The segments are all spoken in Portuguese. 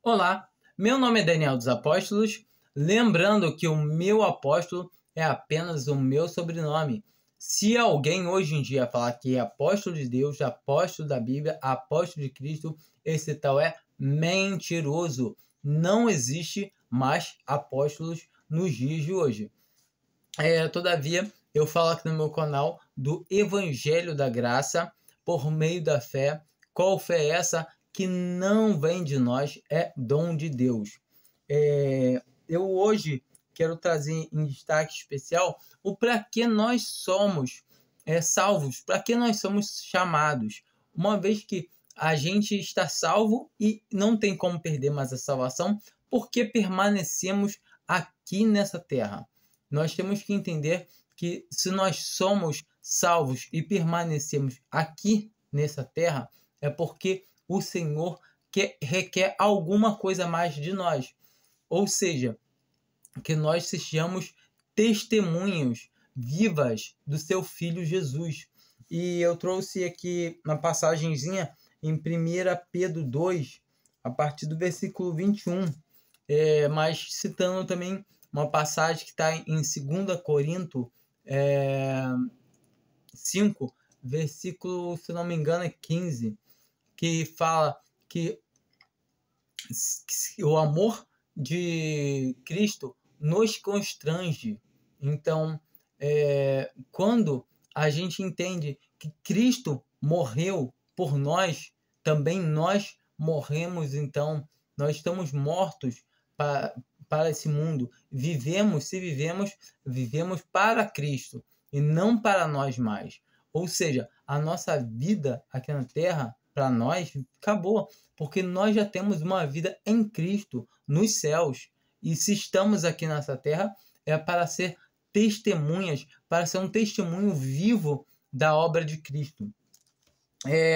Olá, meu nome é Daniel dos Apóstolos, lembrando que o meu apóstolo é apenas o meu sobrenome. Se alguém hoje em dia falar que é apóstolo de Deus, apóstolo da Bíblia, apóstolo de Cristo, esse tal é mentiroso. Não existe mais apóstolos nos dias de hoje. Todavia, eu falo aqui no meu canal do Evangelho da Graça por meio da fé. Qual fé é essa? Que não vem de nós, é dom de Deus. Eu hoje quero trazer em destaque especial o para que nós somos salvos, para que nós somos chamados. Uma vez que a gente está salvo e não tem como perder mais a salvação, porque permanecemos aqui nessa terra. Nós temos que entender que se nós somos salvos e permanecemos aqui nessa terra, é porque o Senhor requer alguma coisa mais de nós. Ou seja, que nós sejamos testemunhas vivas do seu Filho Jesus. E eu trouxe aqui uma passagenzinha em 1 Pedro 2, a partir do versículo 21, mas citando também uma passagem que está em 2 Coríntios 5, versículo, se não me engano, é 15, que fala que o amor de Cristo nos constrange. Então, quando a gente entende que Cristo morreu por nós, também nós morremos. Então, nós estamos mortos para esse mundo. Vivemos para Cristo e não para nós mais. Ou seja, a nossa vida aqui na Terra, para nós, acabou, porque nós já temos uma vida em Cristo, nos céus. E se estamos aqui nessa Terra, é para ser testemunhas, para ser um testemunho vivo da obra de Cristo.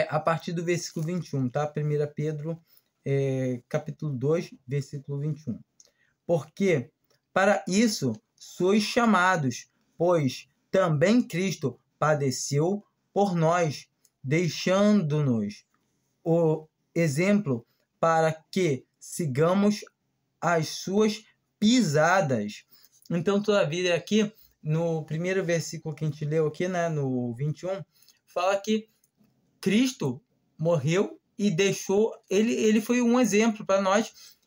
A partir do versículo 21, tá? 1 Pedro, capítulo 2, versículo 21. Porque para isso sois chamados, pois também Cristo padeceu por nós, deixando-nos o exemplo para que sigamos as suas pisadas. Então, toda a vida aqui, no primeiro versículo que a gente leu aqui, né, no 21, fala que Cristo morreu e deixou, ele foi um exemplo para nós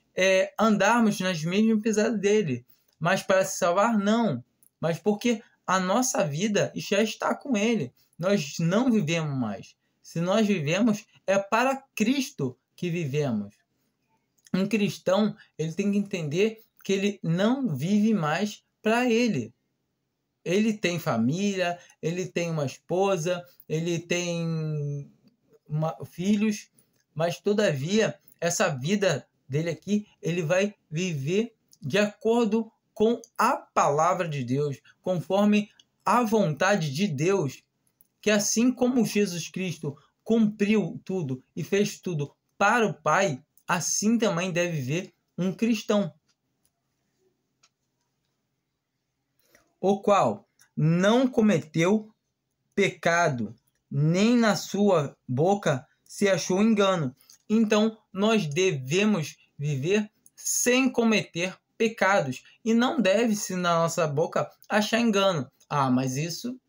andarmos nas mesmas pisadas dele. Mas para se salvar, não. Mas porque a nossa vida já está com ele. Nós não vivemos mais. Se nós vivemos, é para Cristo que vivemos. Um cristão, ele tem que entender que ele não vive mais para ele. Ele tem família, ele tem uma esposa, ele tem filhos, mas todavia, essa vida dele aqui, ele vai viver de acordo com a palavra de Deus, conforme a vontade de Deus, que assim como Jesus Cristo cumpriu tudo e fez tudo para o Pai, assim também deve viver um cristão, o qual não cometeu pecado, nem na sua boca se achou engano. Então, nós devemos viver sem cometer pecados. E não deve-se na nossa boca achar engano. Mas isso,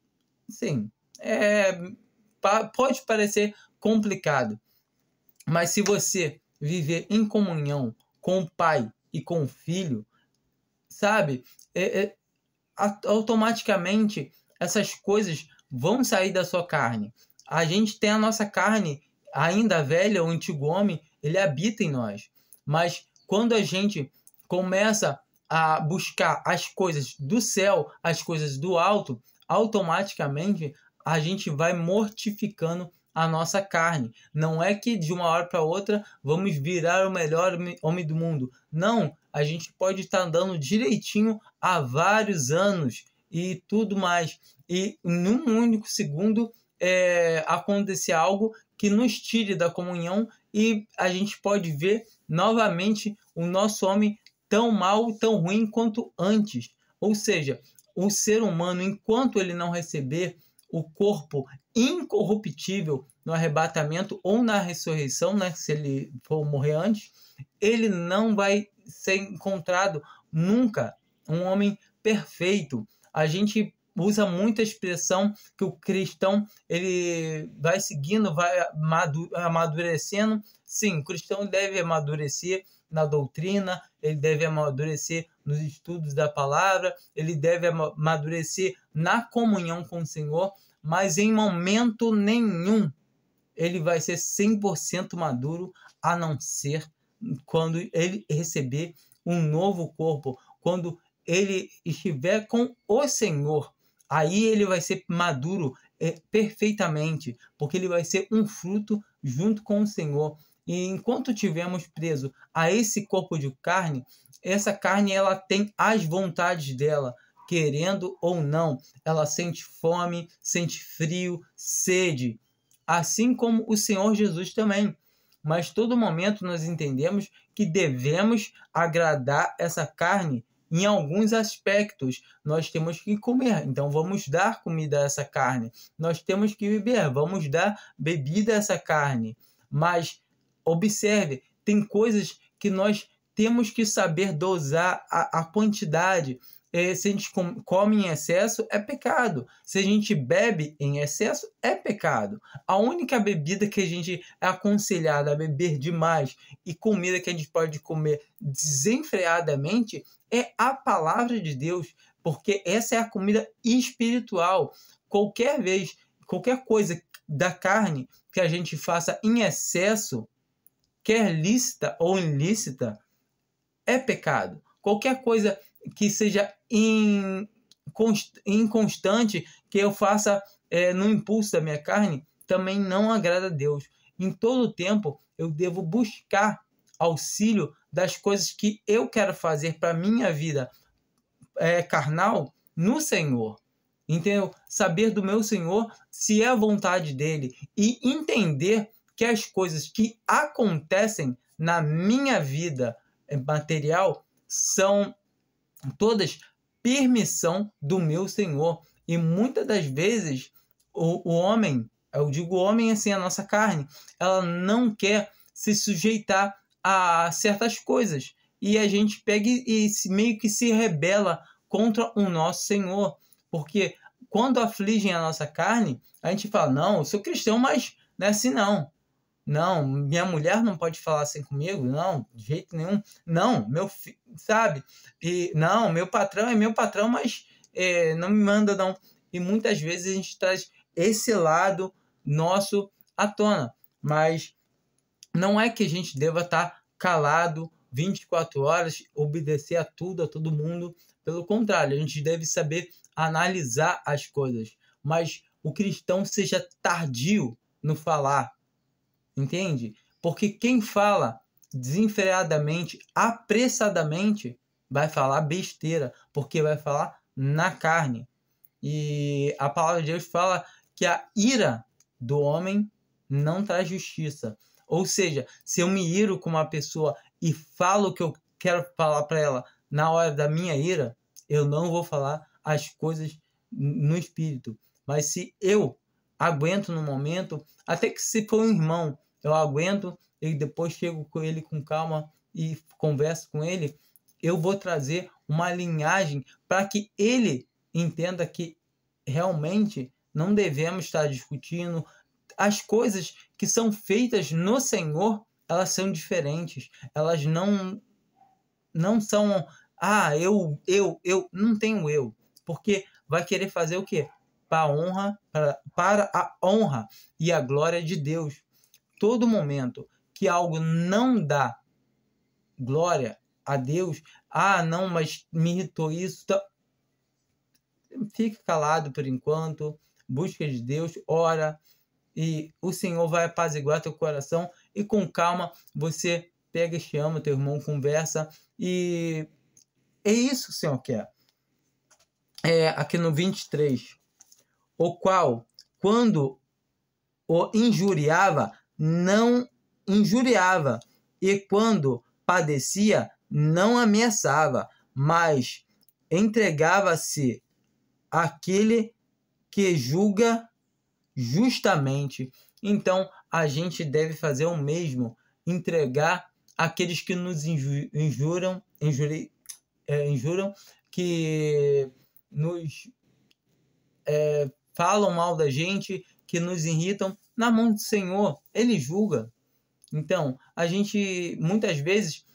sim, pode parecer complicado. Mas se você viver em comunhão com o Pai e com o Filho, sabe, automaticamente essas coisas vão sair da sua carne. A gente tem a nossa carne ainda velha, o antigo homem, ele habita em nós. Mas quando a gente começa a buscar as coisas do céu, as coisas do alto, automaticamente a gente vai mortificando a nossa carne. Não é que de uma hora para outra vamos virar o melhor homem do mundo. Não, a gente pode estar andando direitinho há vários anos e tudo mais. E num único segundo acontecer algo que nos tire da comunhão e a gente pode ver novamente o nosso homem tão mal, tão ruim quanto antes. Ou seja, o ser humano, enquanto ele não receber o corpo incorruptível no arrebatamento ou na ressurreição, né, se ele for morrer antes, ele não vai ser encontrado nunca um homem perfeito. A gente usa muita expressão que o cristão ele vai seguindo, vai amadurecendo. Sim, o cristão deve amadurecer na doutrina, ele deve amadurecer nos estudos da palavra, ele deve amadurecer na comunhão com o Senhor, mas em momento nenhum ele vai ser 100% maduro, a não ser quando ele receber um novo corpo, quando ele estiver com o Senhor. Aí ele vai ser maduro perfeitamente, porque ele vai ser um fruto junto com o Senhor. E enquanto tivermos preso a esse corpo de carne, essa carne ela tem as vontades dela, querendo ou não. Ela sente fome, sente frio, sede, assim como o Senhor Jesus também. Mas todo momento nós entendemos que devemos agradar essa carne em alguns aspectos. Nós temos que comer, então vamos dar comida a essa carne. Nós temos que beber, vamos dar bebida a essa carne. Mas observe, tem coisas que nós temos que saber dosar a quantidade. Se a gente come em excesso, é pecado. Se a gente bebe em excesso, é pecado. A única bebida que a gente é aconselhado a beber demais e comida que a gente pode comer desenfreadamente é a palavra de Deus, porque essa é a comida espiritual. Qualquer coisa da carne que a gente faça em excesso, quer lícita ou ilícita, é pecado. Qualquer coisa que seja inconstante, que eu faça no impulso da minha carne, também não agrada a Deus. Em todo tempo, eu devo buscar auxílio das coisas que eu quero fazer para a minha vida carnal no Senhor. Entendeu? Saber do meu Senhor se é a vontade dele e entender que as coisas que acontecem na minha vida material são todas permissão do meu Senhor. E muitas das vezes o homem, eu digo homem assim, a nossa carne, ela não quer se sujeitar a certas coisas. E a gente pega e meio que se rebela contra o nosso Senhor. Porque quando afligem a nossa carne, a gente fala, não, eu sou cristão, mas não é assim não. Não, minha mulher não pode falar assim comigo, não, de jeito nenhum. Não, meu filho, sabe? E não, meu patrão é meu patrão, mas não me manda não. E muitas vezes a gente traz esse lado nosso à tona, mas não é que a gente deva estar calado 24 horas, obedecer a tudo, a todo mundo. Pelo contrário, a gente deve saber analisar as coisas, mas o cristão seja tardio no falar. Entende? Porque quem fala desenfreadamente, apressadamente, vai falar besteira, porque vai falar na carne. E a palavra de Deus fala que a ira do homem não traz justiça. Ou seja, se eu me iro com uma pessoa e falo o que eu quero falar para ela na hora da minha ira, eu não vou falar as coisas no espírito. Mas se eu aguento no momento, até que se for um irmão, eu aguento e depois chego com ele com calma e converso com ele, eu vou trazer uma linhagem para que ele entenda que realmente não devemos estar discutindo. As coisas que são feitas no Senhor, elas são diferentes. Elas não são, eu não tenho eu. Porque vai querer fazer o quê? Para a honra e a glória de Deus. Todo momento que algo não dá glória a Deus, não, mas me irritou isso, fica calado por enquanto, busca de Deus, ora, e o Senhor vai apaziguar teu coração, e com calma você pega e chama teu irmão, conversa, e é isso que o Senhor quer. Aqui no 23, o qual, quando o injuriava, não injuriava, e quando padecia, não ameaçava, mas entregava-se àquele que julga justamente. Então, a gente deve fazer o mesmo, entregar aqueles que nos injuram, que nos falam mal da gente, que nos irritam, na mão do Senhor. Ele julga. Então, a gente muitas vezes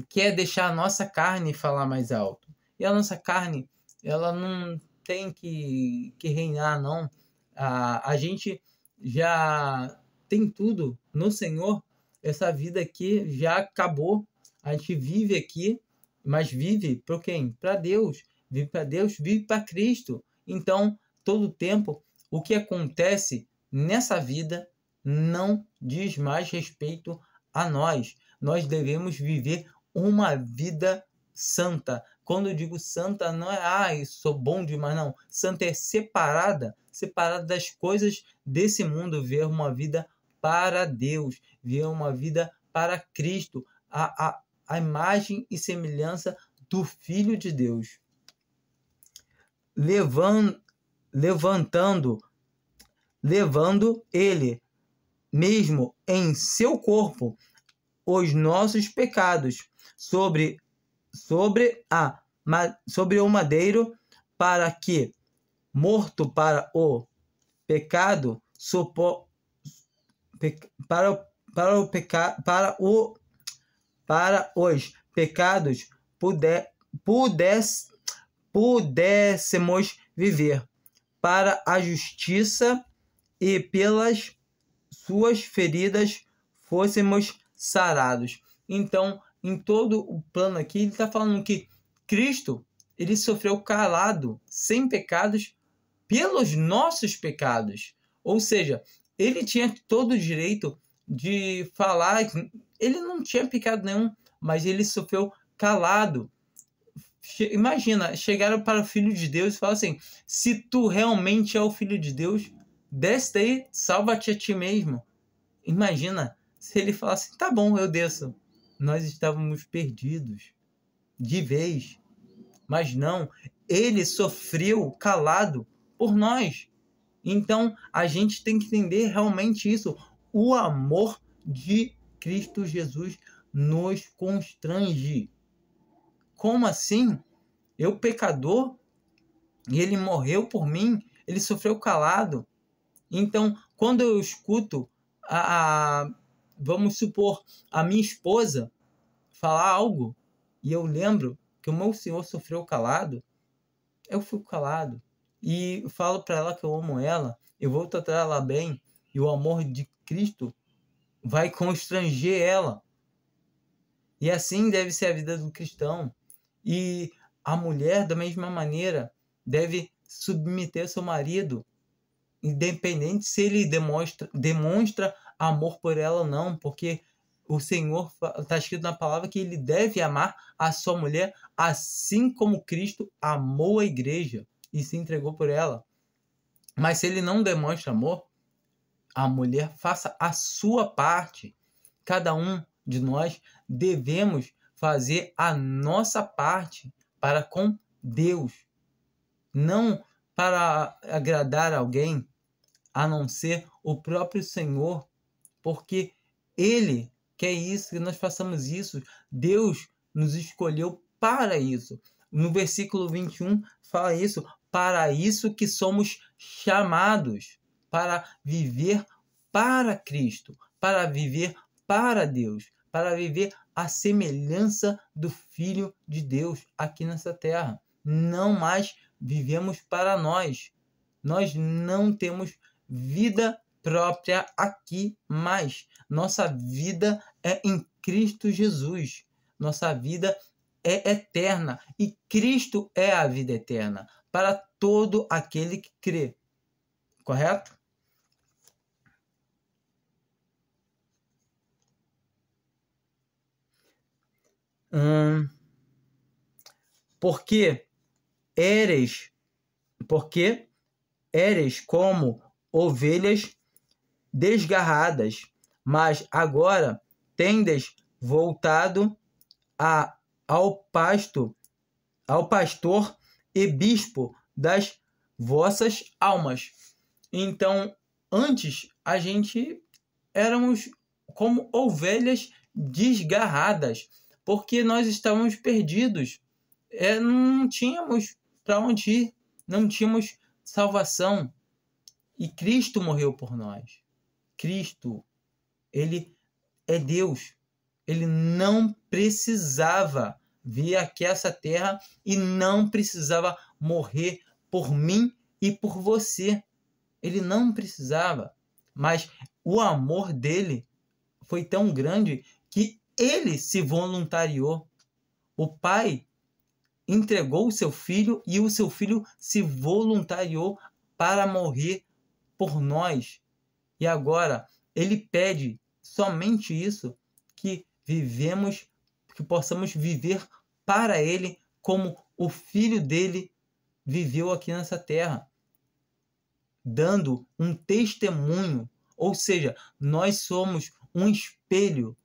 quer deixar a nossa carne falar mais alto. E a nossa carne, ela não tem que reinar, não. A gente já tem tudo no Senhor. Essa vida aqui já acabou. A gente vive aqui, mas vive para quem? Para Deus. Vive para Deus, vive para Cristo. Então, todo tempo, o que acontece nessa vida não diz mais respeito a nós. Nós devemos viver uma vida santa. Quando eu digo santa, não é, eu sou bom demais, não. Santa é separada das coisas desse mundo, ver uma vida para Deus, ver uma vida para Cristo, a imagem e semelhança do Filho de Deus. Levando ele mesmo em seu corpo os nossos pecados sobre o madeiro, para que, morto para o pecado, para os pecados pudéssemos viver para a justiça, e pelas suas feridas fôssemos sarados. Então, em todo o plano aqui, ele está falando que Cristo, ele sofreu calado, sem pecados, pelos nossos pecados. Ou seja, ele tinha todo o direito de falar, ele não tinha pecado nenhum, mas ele sofreu calado. Imagina, chegaram para o Filho de Deus e falaram assim: se tu realmente é o Filho de Deus, desce daí, salva-te a ti mesmo. Imagina se ele falasse: tá bom, eu desço. Nós estávamos perdidos de vez. Mas não, ele sofreu calado por nós. Então, a gente tem que entender realmente isso. O amor de Cristo Jesus nos constrange. Como assim? Eu, pecador, e ele morreu por mim, ele sofreu calado. Então, quando eu escuto, vamos supor, a minha esposa falar algo, e eu lembro que o meu Senhor sofreu calado, eu fico calado. E falo para ela que eu amo ela, eu vou tratar ela bem, e o amor de Cristo vai constranger ela. E assim deve ser a vida do cristão. E a mulher, da mesma maneira, deve submeter seu marido, independente se ele demonstra amor por ela ou não, porque o Senhor, está escrito na palavra que ele deve amar a sua mulher assim como Cristo amou a igreja e se entregou por ela. Mas se ele não demonstra amor, a mulher faça a sua parte. Cada um de nós devemos fazer a nossa parte para com Deus, não para agradar alguém, a não ser o próprio Senhor, porque Ele quer isso, que nós façamos isso. Deus nos escolheu para isso. No versículo 21 fala isso: para isso que somos chamados, para viver para Cristo, para viver para Deus, para viver a semelhança do Filho de Deus aqui nessa terra. Não mais vivemos para nós. Nós não temos vida própria aqui mais. Nossa vida é em Cristo Jesus. Nossa vida é eterna. E Cristo é a vida eterna para todo aquele que crê. Correto? Porque eres como ovelhas desgarradas, mas agora tendes voltado ao pastor e bispo das vossas almas. Então, Antes, a gente éramos como ovelhas desgarradas, porque nós estávamos perdidos. Não tínhamos para onde ir, não tínhamos salvação. E Cristo morreu por nós. Cristo, ele é Deus. Ele não precisava vir aqui a essa terra e não precisava morrer por mim e por você. Ele não precisava. Mas o amor dele foi tão grande que ele se voluntariou. O Pai entregou o seu filho e o seu filho se voluntariou para morrer por nós. E agora ele pede somente isso, que possamos viver para ele como o filho dele viveu aqui nessa terra, dando um testemunho. Ou seja, nós somos um espelho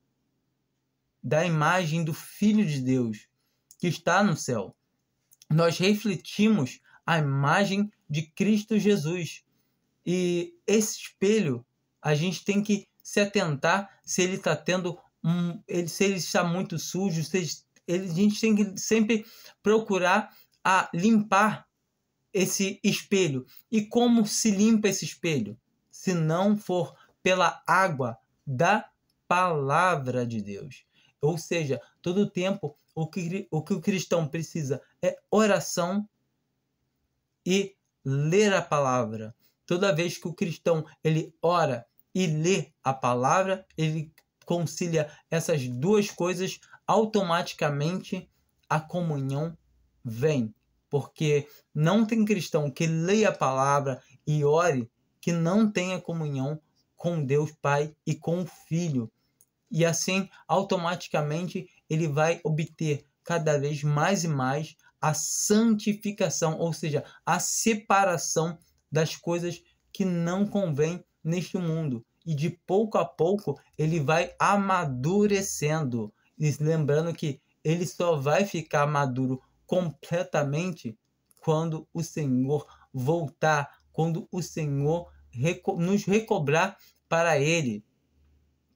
da imagem do Filho de Deus que está no céu. Nós refletimos a imagem de Cristo Jesus. E esse espelho, a gente tem que se atentar se ele está se ele está muito sujo, a gente tem que sempre procurar limpar esse espelho. E como se limpa esse espelho? Se não for pela água da palavra de Deus. Ou seja, todo o tempo o que o cristão precisa é oração e ler a palavra. Toda vez que o cristão ele ora e lê a palavra, ele concilia essas duas coisas, automaticamente a comunhão vem. Porque não tem cristão que leia a palavra e ore que não tenha comunhão com Deus Pai e com o Filho. E assim, automaticamente, ele vai obter cada vez mais e mais a santificação, ou seja, a separação das coisas que não convém neste mundo. E de pouco a pouco, ele vai amadurecendo. E lembrando que ele só vai ficar maduro completamente quando o Senhor voltar, quando o Senhor nos recobrar para ele.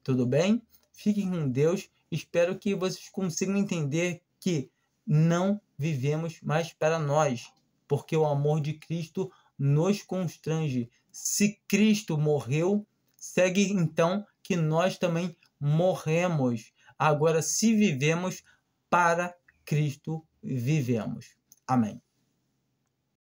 Tudo bem? Fiquem com Deus. Espero que vocês consigam entender que não vivemos mais para nós, porque o amor de Cristo nos constrange. Se Cristo morreu, segue então que nós também morremos. Agora, se vivemos, para Cristo vivemos. Amém.